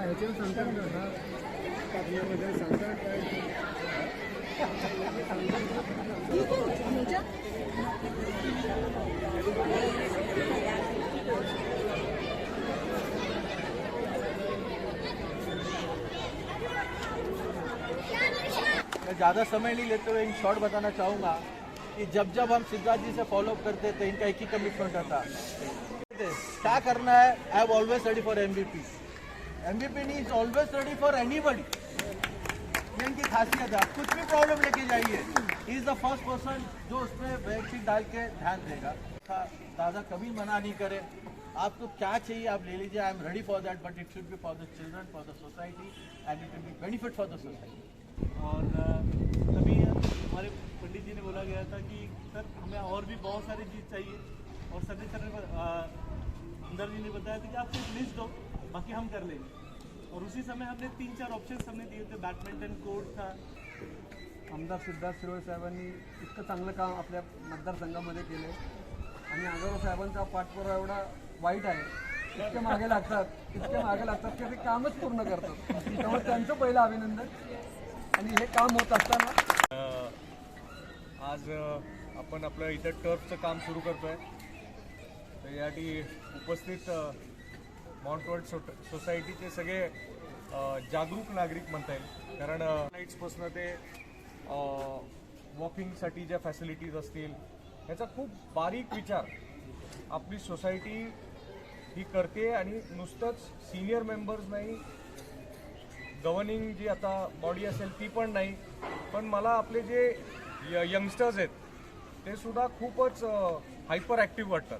मैं ज़्यादा समय नहीं लेते हुए इन शॉर्ट बताना चाहूँगा कि जब जब हम सिद्धार्थ जी से फॉलोअप करते थे इनका एक ही कमिटमेंट था, क्या करना है, I am always ready for MVP। MVP नहीं is always ready for anybody. ये इनकी खासियत है, आप कुछ भी प्रॉब्लम लेके जाइए, he is the first person जो उसमें वैक्सीन डाल के ध्यान देगा। दादा कभी मना नहीं करे, आपको क्या चाहिए आप ले लीजिए, I am ready for that, but it should be for the children, for the society end it will be benefit for the society. और तभी हमारे पंडित जी ने बोला गया था कि सर हमें और भी बहुत सारी चीज़ चाहिए, और सर ने अंदर जी ने बताया था कि आप सिर्फ लिस्ट दो, बाकी हम कर लेंगे। और उसी समय हमने 3-4 ऑप्शन्स हमने दिए थे, बॅडमिंटन कोर्ट था। आमदार सिद्धार्थ शिरोळे साहेबांनी इतकं चांगलं काम आपल्या मतदारसंघामध्ये केले आणि आगाराव साहेबांचा पाठपुरावा एवढा वाईट आहे, इतके मागे लागतात की ते कामच पूर्ण करतात, त्यामुळे त्यांचं पहिलं अभिनंदन। आणि हे काम होत असताना आज आपण आपलं इथं टर्फचं काम सुरू करतोय, तर यासाठी उपस्थित माउंट वर्ल्ड सोसायटीचे सगळे जागरूक नागरिक म्हणता येईल, कारण लाईट्सपासून ते वॉकिंगसाठी ज्या फॅसिलिटीज असतील याचा खूप बारीक विचार आपली सोसायटी ही करते। आणि नुसतंच सिनियर मेंबर्स नाही, गव्हर्निंग जी आता बॉडी असेल ती पण नाही, पण मला आपले जे यंगस्टर्स आहेत ते सुद्धा खूपच हायपर ॲक्टिव्ह वाटतात,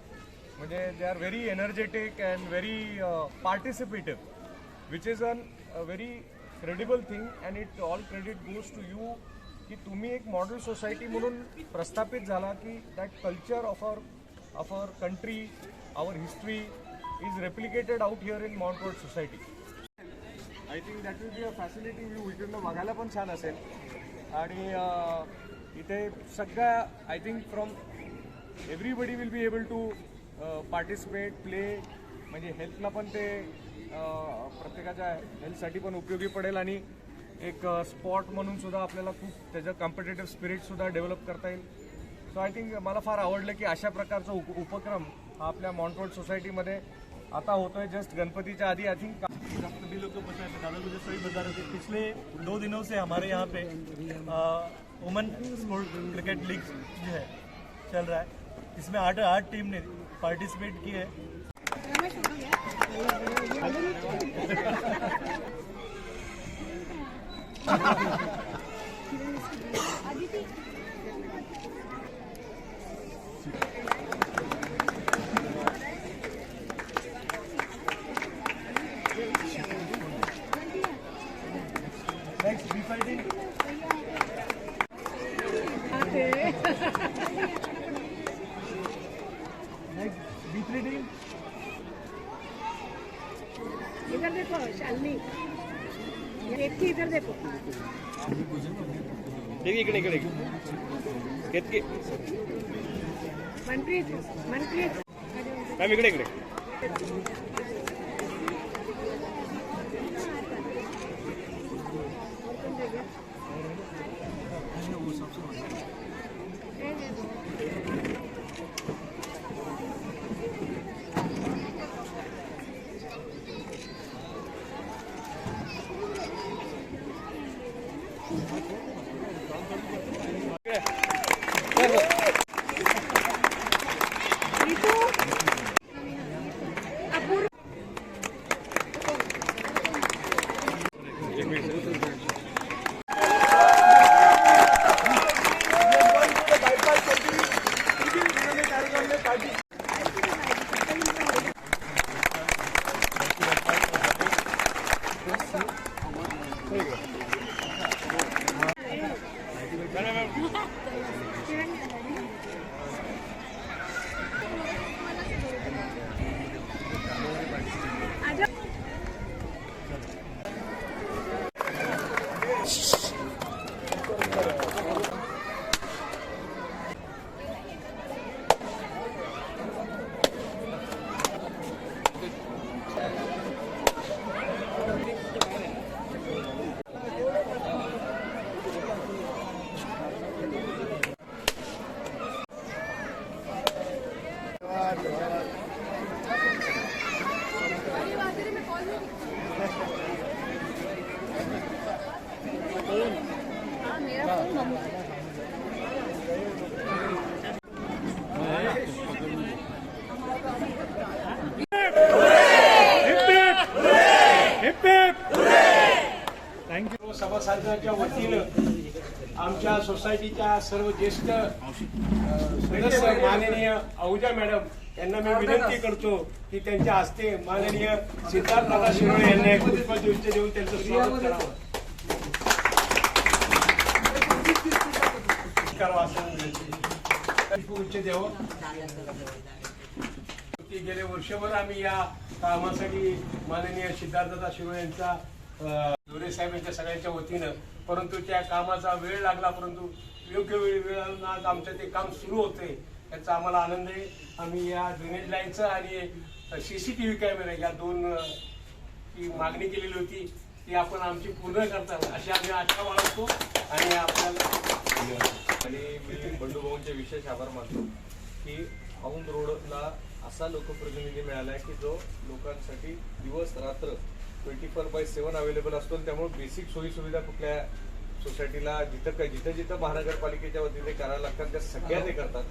म्हणजे they are very energetic and very participative, which is an very credible thing and it all credit goes to you की तुम्ही एक मॉडल सोसायटी म्हणून प्रस्थापित झाला, की that culture of our country, our history is replicated out here in mount world society. I think that will be a facility view, इकडनं बघायला पण छान असेल। आणि इथे सगळ्या I think from everybody will be able to participate, play, म्हणजे हेल्थला पण ते प्रत्येकाच्या हेल्थसाठी पण उपयोगी पडेल आणि एक स्पॉट म्हणून सुद्धा आपल्याला खूप त्याचं कॉम्पिटेटिव्ह स्पिरिटसुद्धा डेव्हलप करता येईल। सो आय थिंक मला फार आवडलं की अशा प्रकारचा उपक्रम हा आपल्या माउंट वर्ल्ड सोसायटीमध्ये आता होतोय। जस्ट गणपतीच्या आधी आई थिंक सभी लोग को पता है, दादा मुझे सभी बता रहे थे, पिछले 2 दिनों से हमारे यहाँ पे वुमेन स्पोर्ट क्रिकेट लीग जो है चल रहा है, इसमें 8 टीम ने पार्टिसिपेट की है। नेक्स्ट बी फाइटिंग, नेक्स्ट B3 टीम। इधर देखो शालिनी, एक ही इधर देखो, इकडे मनप्रीत मॅम इकडे अपूर्व सभासदांच्या वतीनं आमच्या सोसायटीच्या सर्व ज्येष्ठ सदस्य माननीय अहुजा मॅडम यांना मी विनंती करतो की त्यांच्या हस्ते माननीय सिद्धार्थदादा शिरोळे यांना एक पुष्पगुच्छ देऊन त्यांचं स्वागत करावं. पुष्पगुच्छ द्यावं. गेले वर्षभर आम्ही या कामासाठी माननीय सिद्धार्थदादा शिरोळे यांचा धोरे साहेब यांच्या सगळ्यांच्या वतीनं, परंतु त्या कामाचा वेळ लागला, परंतु योग्य वेळ आज आमचं ते काम सुरू होते याचा आम्हाला आनंद आहे. आम्ही या ड्रेनेज लाईनचं आणि CCTV कॅमेरा या दोन ची मागणी केलेली होती ती आपण आमची पूर्ण करतात अशी आम्ही आशा बाळगतो. आणि आपल्याला आणि मी बंडूभाऊंचे विशेष आभार मानतो की औंध रोडला असा लोकप्रतिनिधी मिळाला आहे की जो लोकांसाठी दिवस रात्र 24/7 अवेलेबल असतो. त्यामुळे बेसिक सोयीसुविधा कुठल्या सोसायटीला जिथं जिथं महानगरपालिकेच्या वतीने करायला लागतात त्या सगळ्या ते करतात.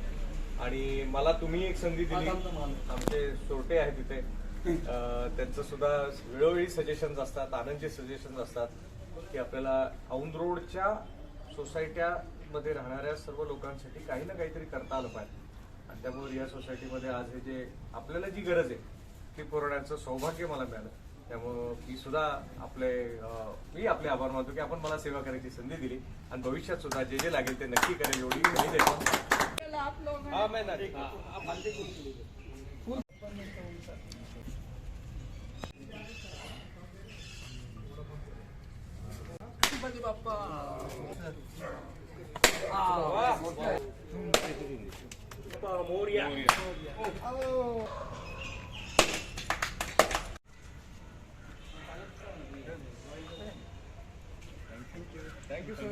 आणि मला तुम्ही एक संधी दिली, आमचे सोरटे आहेत तिथे, त्यांचं सुद्धा वेळोवेळी सजेशन्स असतात, आनंदचे सजेशन्स असतात की आपल्याला औंध रोडच्या सोसायट्यामध्ये राहणाऱ्या सर्व लोकांसाठी काही ना काहीतरी करता आलं पाहिजे. आणि त्यामुळे या सोसायटीमध्ये आज हे जे आपल्याला जी गरज आहे ती पुरवण्याचं सौभाग्य मला मिळालं. त्यामुळं मी आपले आभार मानतो की आपण मला सेवा करायची संधी दिली आणि भविष्यात सुद्धा जे जे लागेल ते नक्की करेल एवढी मी देतो. मोरया. Thank you sir.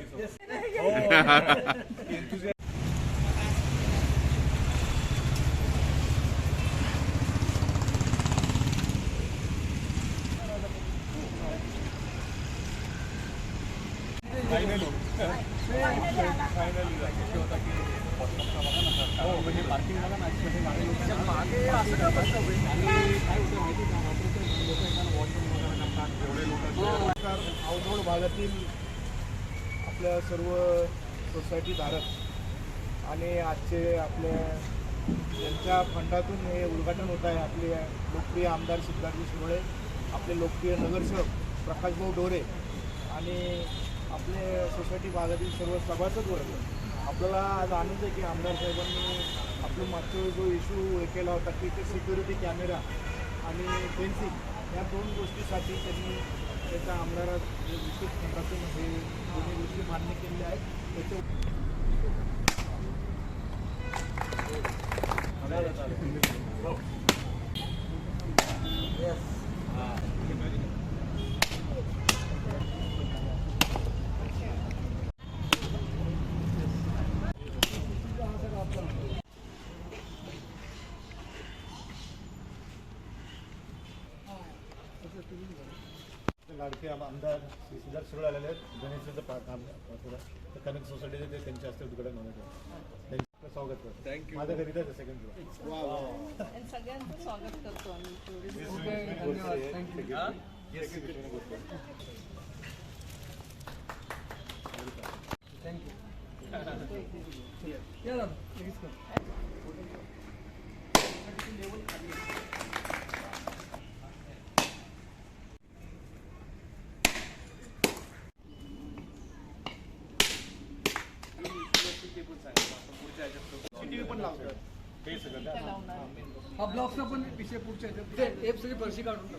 औंध भागातील आपल्या सर्व सोसायटी धारक आणि आजचे आपल्या यांच्या फंडातून हे उद्घाटन होत आहे. आपले लोकप्रिय आमदार सिद्धार्थजी शिरोळे, आपले लोकप्रिय नगरसेवक प्रकाशभाऊ डोरे आणि आपले सोसायटी भागातील सर्व सभासद वर्ग. आपल्याला आज आनंद आहे की आमदार साहेबांनी आपलं मागचा जो इश्यू हे केला होता की ते सिक्युरिटी कॅमेरा आणि फेन्सिंग या दोन गोष्टीसाठी त्यांनी त्याच्या आमदारात विशेष फंडातून हे दोन्ही गोष्टी मान्य केलेल्या आहेत. त्याच्या लाडके आमदार श्री सिद्धार्थ शिरोळे आलेले आहेत. गणेशचं काम थोडं कनेक्ट सोसायटीचे ते त्यांच्या हस्ते उद्घाटन होणार आहे. त्यांचं स्वागत करतो. थँक्यू. माझ्या घरी तर सेकंड सगळ्यांचं स्वागत करतो आम्ही. हा ब्लॉकचा पण विषय पुढच्या ह्याच्यात सगळी फरशी काढून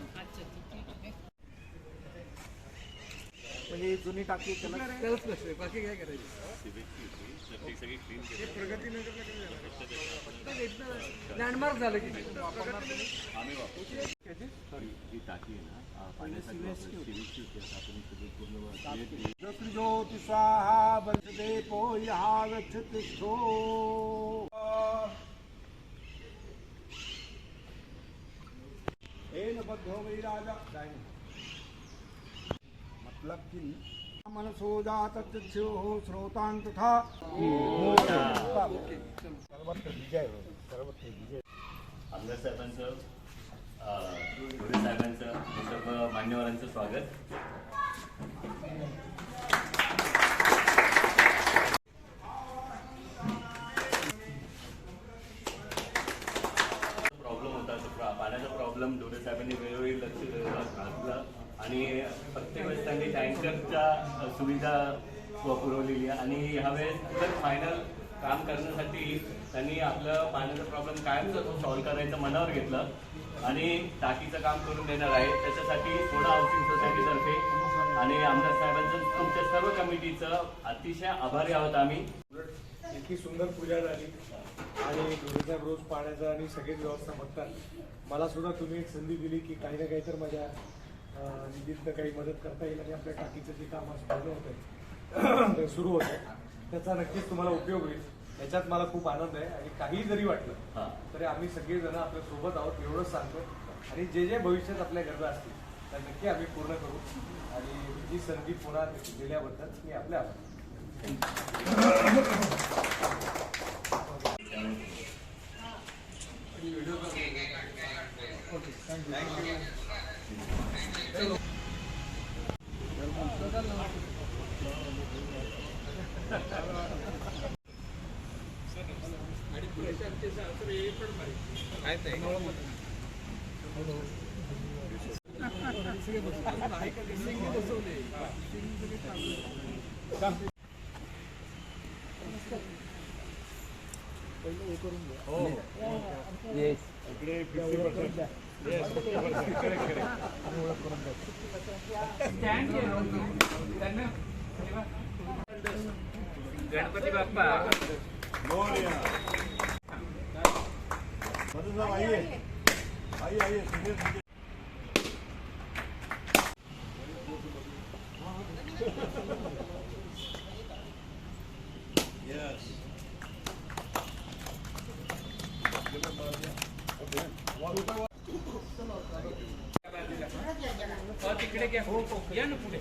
म्हणजे जुनी टाकी त्यालाच लक्ष आहे, बाकी काय करायचं. लँडमार्क झालं की ज्योति स्वाहा बलदे पोया गच्छति बद्धो वै राजा मतलब कि मनसो जात श्रोतान तथा सर्वत्र विजय हो, सर्वत्र विजय. आमदार साहेबांचं धुळे साहेबांचं सर्व मान्यवरांचं स्वागत. प्रॉब्लेम होता पाण्याचा प्रॉब्लेम धुळे साहेबांनी वेळोवेळी लक्ष घातलं आणि प्रत्येक वेळेस त्यांनी टँकरच्या सुविधा पुरवलेली आहे आणि ह्यावेळेस फायनल काम करण्यासाठी त्यांनी आपलं पाण्याचा प्रॉब्लेम कायमचं सॉल्व्ह करायचं मनावर घेतलं आणि टाकीचं काम करून देणार आहे. त्याच्यासाठी सोडा हाऊसिंग सोसायटीतर्फे आणि आमदार साहेबांचं तुमच्या सर्व कमिटीचं अतिशय आभारी आहोत आम्ही. इतकी सुंदर पूजा झाली आणि धुळेसाहेब रोज पाण्याचं आणि सगळीच व्यवस्था बघतात. मला सुद्धा तुम्ही एक संधी दिली की काही ना काही तर माझ्या निधीतनं काही मदत करता येईल आणि आपल्या टाकीचं जे काम आज पूर्ण होतं ते सुरू होतं त्याचा नक्कीच तुम्हाला उपयोग होईल. याच्यात मला खूप आनंद आहे आणि काही जरी वाटलं तरी आम्ही सगळेजण आपल्या सोबत आहोत एवढंच सांगतो. आणि जे जे भविष्यात आपल्या गरजा असतील त्या नक्की आम्ही पूर्ण करू आणि ही संधी पुन्हा दिल्याबद्दल मी आपल्या आभार. गणपती बाप्पा तिकडे घ्या या ना पुढे.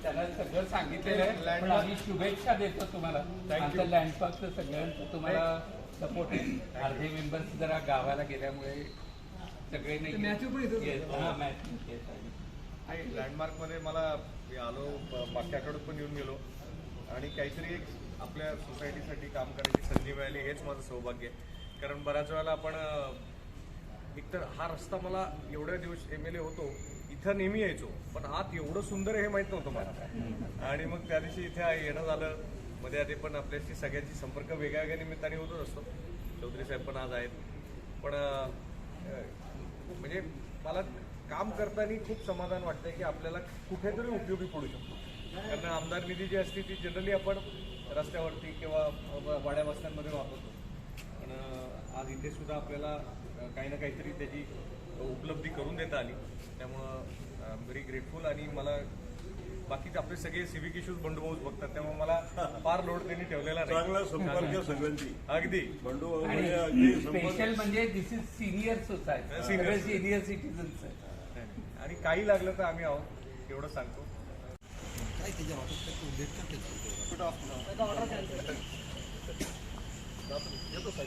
त्यांना सगळं सांगितलेलं आहे पण आम्ही शुभेच्छा देतो तुम्हाला. आमचं लँडमार्कचं सगळ्यांचं तुम्हाला सपोर्ट आहे. अर्धे मेंबर्स जरा गावाला गेल्यामुळे सगळे नाही लँडमार्कमध्ये मला मी आलो मागच्या आठवड्यात पण येऊन गेलो आणि काहीतरी एक आपल्या सोसायटीसाठी काम करण्याची संधी मिळाली हेच माझं सौभाग्य आहे. कारण बऱ्याच वेळेला आपण एकतर हा रस्ता मला एवढ्या दिवस MLA होतो इथं नेहमी यायचो पण आत एवढं सुंदर आहे हे माहीत नव्हतं मला आणि मग त्या दिवशी इथे येणं झालं. मध्ये आधी पण आपल्याशी सगळ्यांची संपर्क वेगळ्या वेगळ्या निमित्ताने होतच असतो. चौधरी साहेब पण आज आहेत पण म्हणजे मला काम करताना खूप समाधान वाटतंय की आपल्याला कुठेतरी उपयोगी पडू शकतो. कारण आमदार निधी जी असते ती जनरली आपण रस्त्यावरती किंवा वाड्या वस्त्यांमध्ये वापरतो पण आज इथे सुद्धा आपल्याला काही ना काहीतरी त्याची उपलब्धी करून देता आली. त्यामुळं व्हेरी ग्रेटफुल आणि मला बाकीचे आपले सगळे सिव्हिक इश्यूज बंडूभाऊच बघतात त्यामुळे मला फार लोड त्यांनी ठेवलेला नाही. चांगला संपर्क सगळ्यांची अगदी स्पेशल म्हणजे this is senior society senior citizens आणि काही लागलं तर आम्ही आहोत एवढं सांगतो.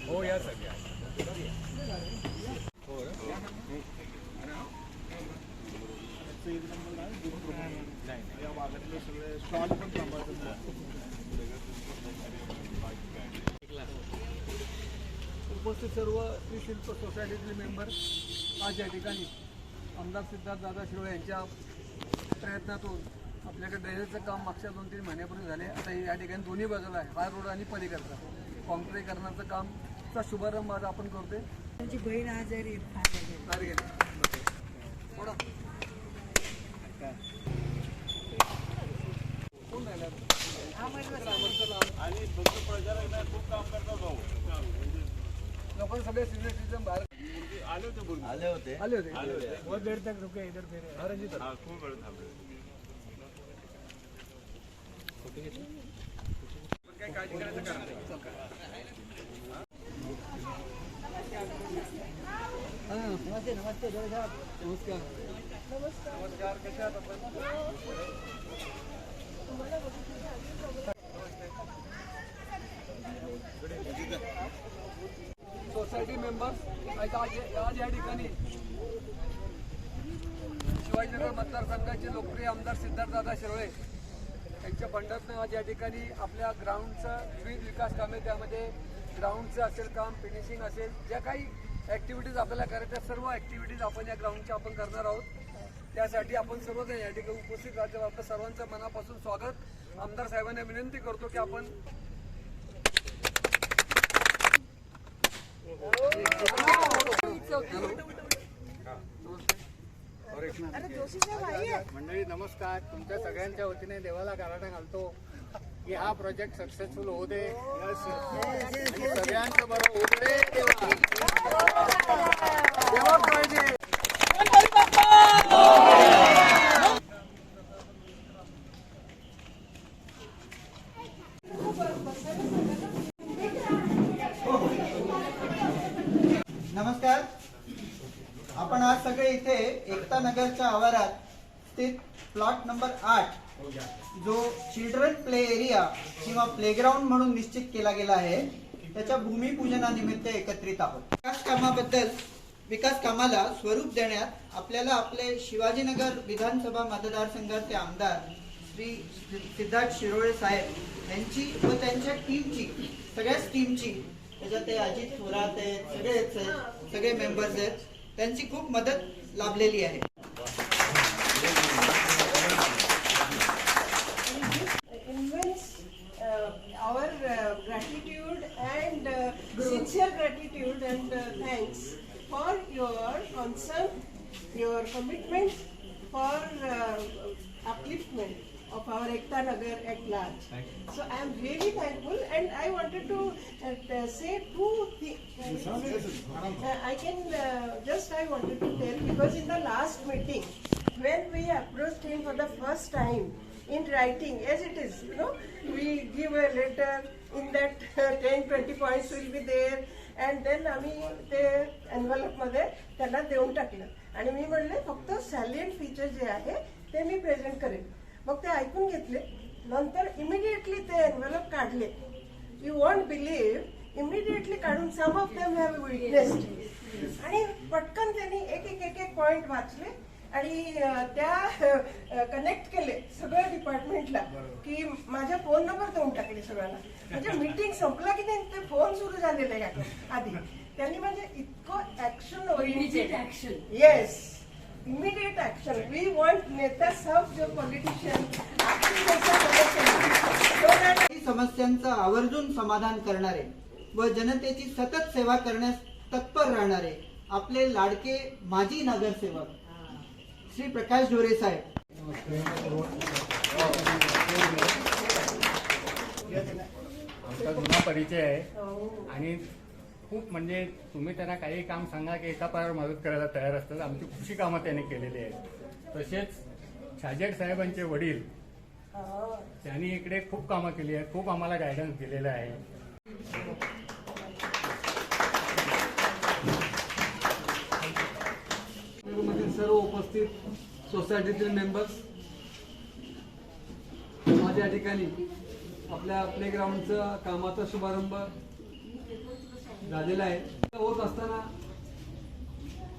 हो या सगळ्या या भागातले सगळे स्टॉल पण थांबायचं. उपस्थित सर्व त्रिशिल्प सोसायटीतले मेंबर आज या ठिकाणी आमदार सिद्धार्थदादा शिरोळे यांच्या प्रयत्नातून आपल्याकडे ड्रेनेजचं काम मागच्या 2-3 महिन्यापूर्वी झाले. आता या ठिकाणी दोन्ही बाजूला आहे हा रोड आणि पलीकडचा कॉन्क्रीटीकरणाचं कामचा शुभारंभ आज आपण करतोय. त्यांची बहीण आजारी आणि फक्त प्रचार खूप काम करतात भाऊ. लोकांना सगळे सिनियर सिटीजन बाहेर आले होते बहुत देर तक रुके इधर फिर सोसायटी मेंबर्स आज या ठिकाणी शिवाजीनगर मतदारसंघाचे लोकप्रिय आमदार सिद्धार्थदादा शिरोळे यांच्या फंडातनं आज या ठिकाणी आपल्या ग्राउंडचं विविध विकास कामे, त्यामध्ये ग्राउंडचं असेल काम, फिनिशिंग असेल, ज्या काही ॲक्टिव्हिटीज आपल्याला करायच्या सर्व ॲक्टिव्हिटीज आपण या ग्राउंडच्या आपण करणार आहोत. त्यासाठी आपण सर्वजण या ठिकाणी उपस्थित राहतो. आपलं सर्वांचं मनापासून स्वागत. आमदार साहेबांना विनंती करतो की आपण मंडळी नमस्कार. तुमच्या सगळ्यांच्या वतीने देवाला गाराणा घालतो की हा प्रोजेक्ट सक्सेसफुल होऊ दे आणि सगळ्यांचं बरं होऊ दे. देवा पाहिजे. नमस्कार. आपण आज सगळे इथे एकता नगरच्या आवारात स्थित प्लॉट नंबर 8 जो चिल्ड्रन प्ले एरिया किंवा प्लेग्राऊंड म्हणून निश्चित केला गेला आहे त्याच्या भूमिपूजनानिमित्त एकत्रित आहोत. विकास कामाला स्वरूप देण्यात आपल्याला आपले शिवाजीनगर विधानसभा मतदारसंघाचे आमदार श्री सिद्धार्थ शिरोळे साहेब यांची व त्यांच्या टीमची, सगळ्याच टीमची, त्याच्यात ते अजित थोरात आहेत, सगळे मेंबर्स आहेत, त्यांची खूप मदत लाभलेली आहे. Our gratitude and sincere gratitude and thanks for your concern, your commitment for upliftment of our Ekta Nagar at large. So I am really thankful, and I wanted to say two things. I wanted to tell, because in the last meeting, when we approached him for the first time in writing, as it is, we give a letter in that 10-20 points will be there, and then आम्ही ते envelope मध्ये त्यांना देऊन टाकलं आणि मी म्हणले फक्त सॅलियंट feature जे आहे ते मी प्रेझेंट करेन. मग ते ऐकून घेतले. नंतर इमिडिएटली ते एनव्हलप काढले. यू वॉन्ट बिलीव्ह, इमिडिएटली काढून सम ऑफ देम हॅव विटनेस्ड आणि पटकन त्यांनी एक पॉइंट वाचले आणि त्या कनेक्ट केले सगळ्या डिपार्टमेंटला की माझ्या फोन नंबर देऊन टाकले सगळ्यांना. म्हणजे मीटिंग संपला की नाही ते फोन सुरू झालेले आहे आधी. त्यांनी म्हणजे इतकं action oriented action. Yes, immediate action. We want नेता सब जो पॉलिटिशियन समस्यांचं आवर्जून समाधान करणारे व जनतेची सतत सेवा करण्यास तत्पर राहणारे आपले लाडके माजी नगरसेवक श्री प्रकाश ढोरे साहेब. आमचा जुना परिचय आहे आणि खूप म्हणजे तुम्ही त्यांना काही काम सांगा की एका पायावर मदत करायला तयार असतात. आमची खूपशी कामं त्यांनी केलेली आहेत. तसेच छाजेड साहेबांचे वडील, त्यांनी इकडे खूप कामं केली आहेत, खूप आम्हाला गायडन्स दिलेला आहे. सर्व उपस्थित सोसायटीतील मेंबर्स, आज या ठिकाणी आपल्या प्लेग्राऊंडचा कामाचा शुभारंभ झालेला आहे. होत असताना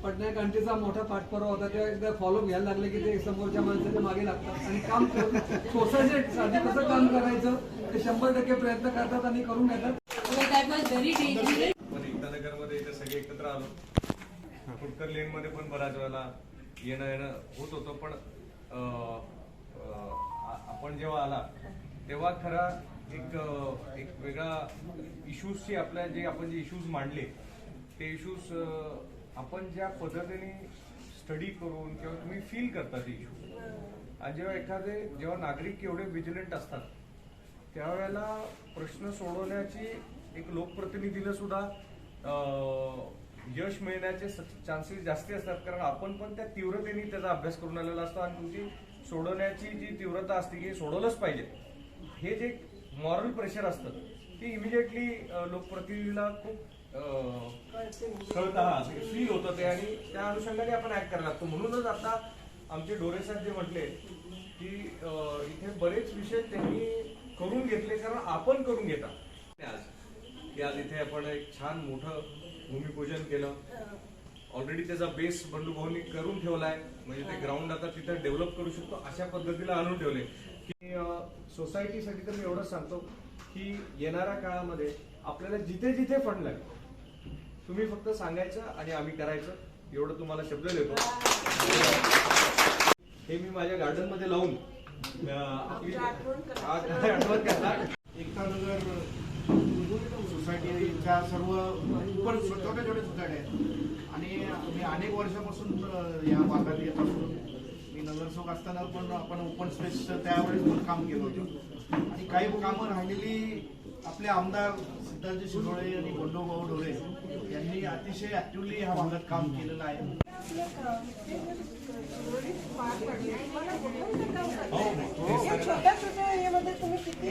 पटना कांटीचा मोठा पाठपुरावा होता. तेव्हा एकदा फॉलोअप घ्यायला लागले की ते समोरच्या माणसाच्या मागे लागतात आणि काम सोसायटीसाठी कसं काम करायचं ते 100% प्रयत्न करतात आणि करून घेतात. पण एकता नगरमध्ये इथे सगळे एकत्र आलो. फुटकर लेन मध्ये पण बऱ्याच वेळेला येणं होत होतं, पण आपण जेव्हा आला तेव्हा खरा एक वेगळा इश्यूजची आपण जे इश्यूज मांडले ते इश्यूज आपण ज्या पद्धतीने स्टडी करून किंवा तुम्ही फील करता ते इश्यू, आणि जेव्हा नागरिक एवढे विजिलंट असतात त्यावेळेला प्रश्न सोडवण्याची एक लोकप्रतिनिधीला सुद्धा यश मिळण्याचे चान्सेस जास्ती असतात, कारण आपण पण त्या तीव्रतेने त्याचा अभ्यास करून आलेला असतो आणि तुमची सोडवण्याची जी तीव्रता असते की सोडवलंच पाहिजे, हे जे मॉरल प्रेशर असतं ते इमिजिएटली लोकप्रतिनिधीला खूप कळतं, फील होतं ते, आणि त्या अनुषंगाने आपण ऍक्ट करायला लागतो. म्हणूनच आता आमचे डोरे साहेब जे म्हटले की इथे बरेच विषय त्यांनी करून घेतले, कारण आपण करून घेता आज इथे आपण एक छान मोठं भूमिपूजन केलं. ऑलरेडी त्याचा बेस बंडू भाऊंनी करून ठेवलाय, म्हणजे ते ग्राउंड आता तिथं डेव्हलप करू शकतो अशा पद्धतीला आणून ठेवले. की सोसायटीसाठी तर मी एवढंच सांगतो की येणाऱ्या काळामध्ये आपल्याला जिथे जिथे फंड लागेल तुम्ही फक्त सांगायचं आणि आम्ही करायचं, एवढं तुम्हाला शब्द देतो. हे मी माझ्या गार्डन मध्ये लावून आठवण करणार. एकता नगर सोसायटीच्या सर्व छोट्या छोट्या सोसायटी आहेत आणि मी अनेक वर्षापासून या भागात येत असतो. मी नगरसेवक असताना पण आपण ओपन स्पेस त्यावेळेस पण काम केलं होतं आणि काही कामं राहिलेली आपले आमदार सिद्धार्थजी शिरोळे आणि बंडूभाऊ डोरे यांनी अतिशय ऍक्टिव्हली ह्या भागात काम केलेलं आहे. छोट्या छोट्या यामध्ये तुम्ही किती